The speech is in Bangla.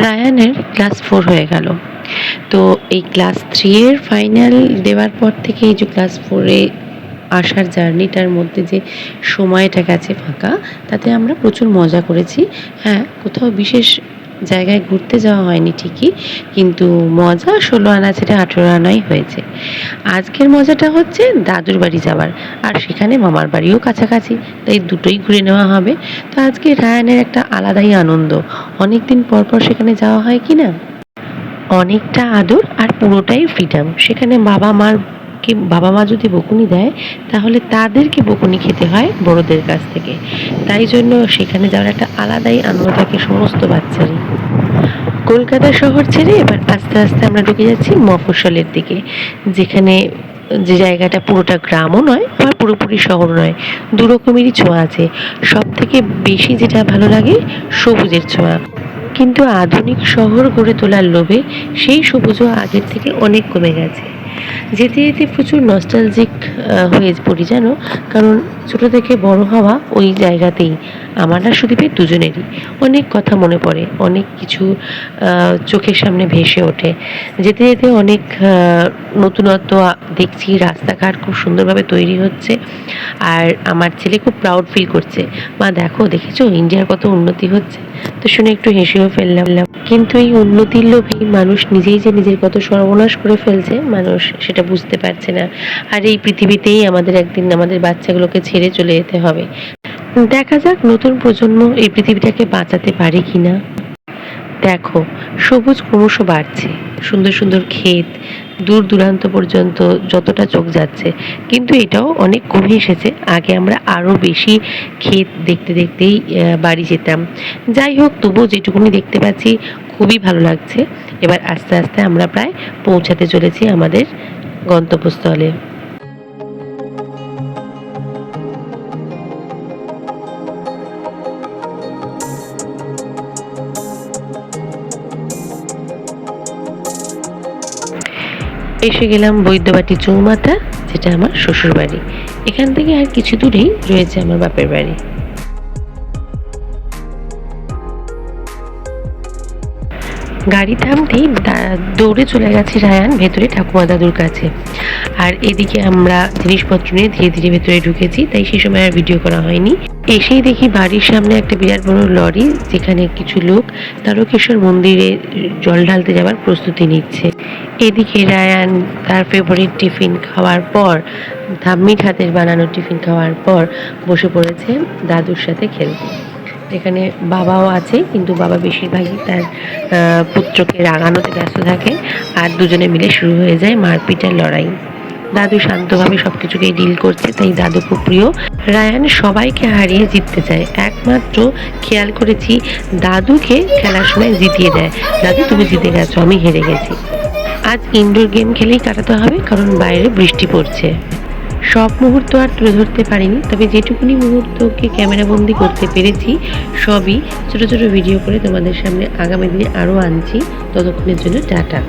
রায়ানের ক্লাস 4 হয়ে গেল। তো এই ক্লাস 3 এর ফাইনাল দেওয়ার পর থেকে এই যে ক্লাস 4 এ আসার জার্নিটার মধ্যে যে সময়টা গেছে ফাঁকা, তাতে আমরা প্রচুর মজা করেছি। হ্যাঁ, কোথাও বিশেষ জায়গায় ঘুরতে যাওয়া হয়নি ঠিকই, কিন্তু মজা 16 আনা ছেড়ে 18 আনাই হয়েছে। আজকের মজাটা হচ্ছে দাদুর বাড়ি যাওয়ার, আর সেখানে মামার বাড়িও কাছাকাছি, তাই দুটোই ঘুরে নেওয়া হবে। তো আজকে রায়ানের একটা আলাদাই আনন্দ। অনেকদিন পর পর সেখানে যাওয়া হয় কি না? অনেকটা আদর আর পুরোটাই ফ্রিডম। সেখানে বাবা মা যদি বকুনি দেয়, তাহলে তাদেরকে বকুনি খেতে হয় বড়দের কাছ থেকে। তাই জন্য সেখানে যাওয়ার একটা আলাদাই আনন্দ থাকে সমস্ত বাচ্চারই। কলকাতা শহর ছেড়ে এবার আস্তে আস্তে আমরা ঢুকে যাচ্ছি মফস্বলের দিকে, যেখানে যে জায়গাটা পুরোটা গ্রামও নয় আবার পুরোপুরি শহর নয়, দু রকমেরই ছোঁয়া আছে। সব থেকে বেশি যেটা ভালো লাগে, সবুজের ছোঁয়া। কিন্তু আধুনিক শহর গড়ে তোলার লোভে সেই সবুজও আগের থেকে অনেক কমে গেছে। যেতে যেতে প্রচুর নস্টালজিক হয়ে পড়ি জানো, কারণ ছোটো থেকে বড় হওয়া ওই জায়গাতেই আমার আর সুদীপের দুজনেরই। অনেক কথা মনে পড়ে, অনেক কিছু চোখের সামনে ভেসে ওঠে। যেতে যেতে অনেক নতুনত্ব দেখছি, রাস্তাঘাট খুব সুন্দরভাবে তৈরি হচ্ছে। আর আমার ছেলে খুব প্রাউড ফিল করছে, মা দেখো, দেখেছো ইন্ডিয়ার কত উন্নতি হচ্ছে। তো শুনে একটু হেসেও ফেললাম। কিন্তু এই উন্নতির লোভেই মানুষ নিজেই যে নিজের কত সর্বনাশ করে ফেলছে, মানুষ সেটা বুঝতে পারছে না। আর এই পৃথিবীতেই আমাদের একদিন আমাদের বাচ্চাগুলোকে ছেড়ে চলে যেতে হবে। দেখা যাক নতুন প্রজন্ম এই পৃথিবীটাকে বাঁচাতে পারে কিনা। দেখো, সবুজ ক্রমশ বাড়ছে, সুন্দর সুন্দর ক্ষেত দূর দূরান্ত পর্যন্ত যতটা চোখ যাচ্ছে। কিন্তু এটাও অনেক কমে এসেছে। আগে আমরা আরও বেশি ক্ষেত দেখতে দেখতেই বাড়ি যেতাম। যাই হোক, তবুও যেটুকুনি দেখতে পাচ্ছি খুবই ভালো লাগছে। এবার আস্তে আস্তে আমরা প্রায় পৌঁছাতে চলেছি আমাদের গন্তব্যস্থলে। এসে গেলাম বৈদ্যবাটি চৌমাথা, যেটা আমার শ্বশুর বাড়ি। এখান থেকে আর কিছু দূরেই রয়েছে আমার বাপের বাড়ি। গাড়ি থামতেই দৌড়ে চলে গেছে রায়ান ভেতরে ঠাকুমা দাদুর কাছে। আর এদিকে আমরা জিনিসপত্র নিয়ে ধীরে ধীরে ভেতরে ঢুকেছি, তাই সেই সময় আর ভিডিও করা হয়নি। এসেই দেখি বাড়ির সামনে একটা বিরাট বড় লরি, যেখানে কিছু লোক তারকেশ্বর মন্দিরে জল ঢালতে যাওয়ার প্রস্তুতি নিচ্ছে। এদিকে রায়ান তার ফেভারিট টিফিন খাওয়ার পর, ধাম্মির হাতের বানানো টিফিন খাওয়ার পর বসে পড়েছে দাদুর সাথে খেলতে। এখানে বাবাও আছে, কিন্তু বাবা বেশিরভাগই তার পুত্রকে রাগানোতে ব্যস্ত থাকে, আর দুজনে মিলে শুরু হয়ে যায় মারপিটের লড়াই। দাদু শান্তভাবে সব কিছুকেই ডিল করছে, তাই দাদু খুব প্রিয়। রায়ান সবাইকে হারিয়ে জিততে চায়, একমাত্র খেয়াল করেছি দাদুকে খেলার সময় জিতিয়ে দেয়। দাদু, তুমি জিতে গেছো, আমি হেরে গেছি। আজ ইনডোর গেম খেলেই কাটাতে হবে, কারণ বাইরে বৃষ্টি পড়ছে। সব মুহূর্ত আর তুলে ধরতে পারিনি, তবে যেটুকুনি মুহূর্তকে ক্যামেরাবন্দি করতে পেরেছি সবই ছোট ছোট ভিডিও করে তোমাদের সামনে আগামী দিনে আরও আনছি। ততক্ষণের জন্য টাটা।